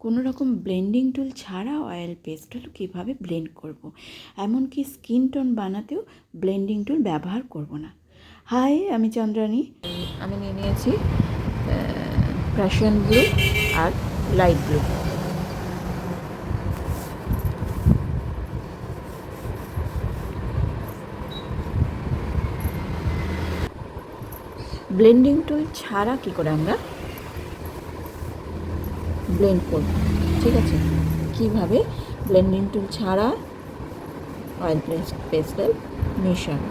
কোনো রকম ব্লেন্ডিং টুল ছাড়া অয়েল পেস্টেল কীভাবে ব্লেন্ড করব। এমনকি স্কিন টোন বানাতেও ব্লেন্ডিং টুল ব্যবহার করব না। হাই, আমি চন্দ্রানী। আমি নিয়ে নিয়েছি প্রাশিয়ান ব্লু আর লাইট ব্লু। ব্লেন্ডিং টুল ছাড়া কী করে আমরা ব্লেন্ড করব, ঠিক আছে? কীভাবে ব্লেন্ডিং টুল ছাড়া অয়েল পেস্টেল মেশানো।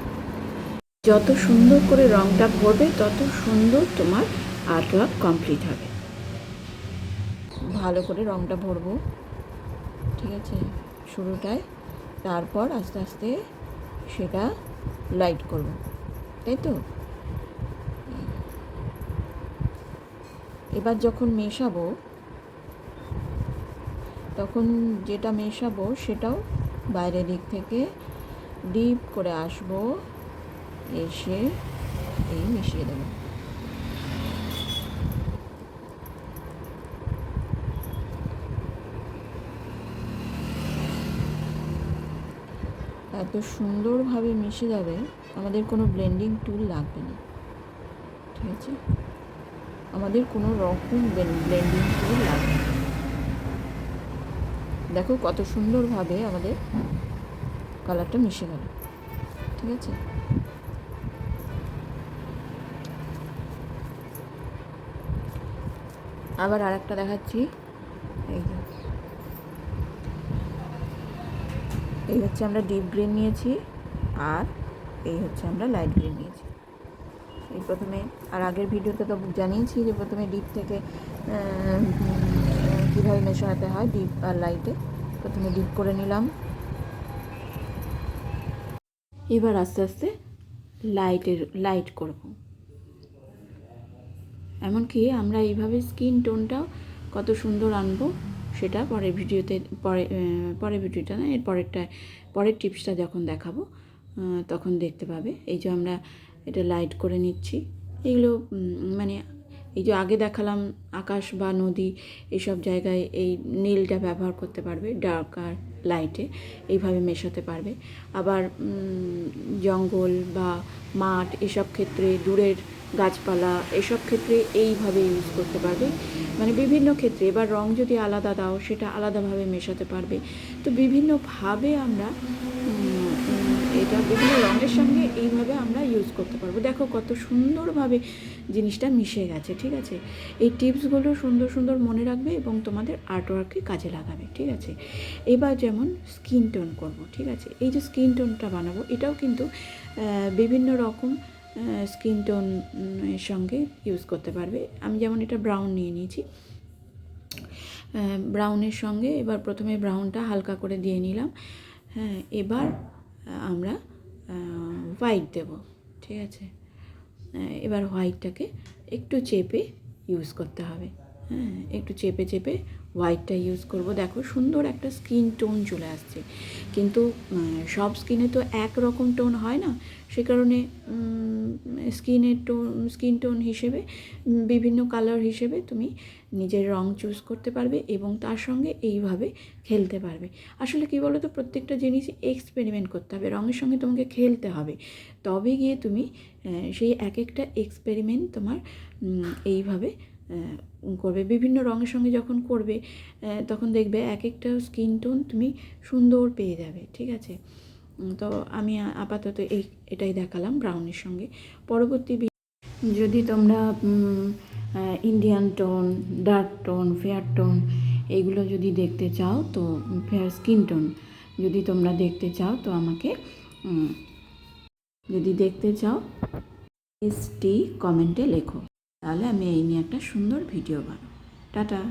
যত সুন্দর করে রঙটা ভরবে তত সুন্দর তোমার আর্টওয়ার্ক কমপ্লিট হবে। ভালো করে রঙটা ভরবো, ঠিক আছে, শুরুটায়। তারপর আস্তে আস্তে সেটা লাইট করব, তাই তো? এবার যখন মেশাবো তখন যেটা মেশাবো সেটাও বাইরের দিক থেকে ডিপ করে আসবো, এসে এই মিশিয়ে দেবো। এত সুন্দরভাবে মিশে যাবে, আমাদের কোনো ব্লেন্ডিং টুল লাগবে না, ঠিক আছে? আমাদের কোনো রকম ব্লেন্ডিং টুল লাগবে না। দেখো কত সুন্দরভাবে আমাদের কালারটা মিশে গেল, ঠিক আছে? আবার আরেকটা দেখাচ্ছি। এই হচ্ছে আমরা ডিপ গ্রিন নিয়েছি, আর এই হচ্ছে আমরা লাইট গ্রিন নিয়েছি। এই প্রথমে, আর আগের ভিডিওতে তো জানিয়েছি যে প্রথমে ডিপ থেকে কীভাবে মেশাতে হয়, ডিপ আর লাইটে। প্রথমে ডিপ করে নিলাম, এবার আস্তে আস্তে লাইট করব। এমনকি আমরা এইভাবে স্কিন টোনটাও কত সুন্দর আনবো সেটা পরের ভিডিওতে, পরের ভিডিওটা না, পরের টিপসটা যখন দেখাবো তখন দেখতে পাবে। এই যে আমরা এটা লাইট করে নিচ্ছি, এগুলো মানে এই যে আগে দেখালাম আকাশ বা নদী, এইসব জায়গায় এই নীলটা ব্যবহার করতে পারবে, ডার্ক আর লাইটে এইভাবে মেশাতে পারবে। আবার জঙ্গল বা মাঠ, এসব ক্ষেত্রে দূরের গাছপালা, এসব ক্ষেত্রে এইভাবে ইউজ করতে পারবে। মানে বিভিন্ন ক্ষেত্রে এবার রং যদি আলাদা দাও সেটা আলাদাভাবে মেশাতে পারবে। তো বিভিন্নভাবে আমরা এটা বিভিন্ন রঙের সঙ্গে এইভাবে আমরা ইউজ করতে পারবো। দেখো কত সুন্দরভাবে জিনিসটা মিশে গেছে, ঠিক আছে? এই টিপসগুলো সুন্দর সুন্দর মনে রাখবে এবং তোমাদের আর্টওয়ার্কে কাজে লাগাবে, ঠিক আছে? এবার যেমন স্কিন টোন করব, ঠিক আছে? এই যে স্কিন টোনটা বানাবো, এটাও কিন্তু বিভিন্ন রকম স্কিন টোনের সঙ্গে ইউজ করতে পারবে। আমি যেমন এটা ব্রাউন নিয়ে নিয়েছি, ব্রাউনের সঙ্গে এবার প্রথমে ব্রাউনটা হালকা করে দিয়ে নিলাম। হ্যাঁ, এবার আমরা হোয়াইট দেব, ঠিক আছে? এবার হোয়াইটটাকে একটু চেপে ইউজ করতে হবে। হ্যাঁ, একটু চেপে চেপে হোয়াইটটা ইউজ করব। দেখো সুন্দর একটা স্কিন টোন চলে আসছে। কিন্তু সব স্কিনে তো এক রকম টোন হয় না, সে কারণে স্কিন টোন হিসেবে বিভিন্ন কালার হিসেবে তুমি নিজের রং চুজ করতে পারবে এবং তার সঙ্গে এইভাবে খেলতে পারবে। আসলে কী বলো তো, প্রত্যেকটা জিনিস এক্সপেরিমেন্ট করতে হবে, রঙের সঙ্গে তোমাকে খেলতে হবে, তবে গিয়ে তুমি সেই এক একটা এক্সপেরিমেন্ট তোমার এইভাবে করবে। বিভিন্ন রঙের সঙ্গে যখন করবে তখন দেখবে এক একটা স্কিন টোন তুমি সুন্দর পেয়ে যাবে, ঠিক আছে? তো আমি আপাতত এটাই দেখালাম ব্রাউনের সঙ্গে। পরবর্তী যদি তোমরা Indian tone, dark tone, fair tone এইগুলো যদি দেখতে চাও, তো ফেয়ার স্কিন টোন যদি তোমরা দেখতে চাও, তো আমাকে যদি দেখতে চাও ST কমেন্টে লেখো, তাহলে আমি এই নিয়ে একটা সুন্দর ভিডিও বানাবো। টাটা।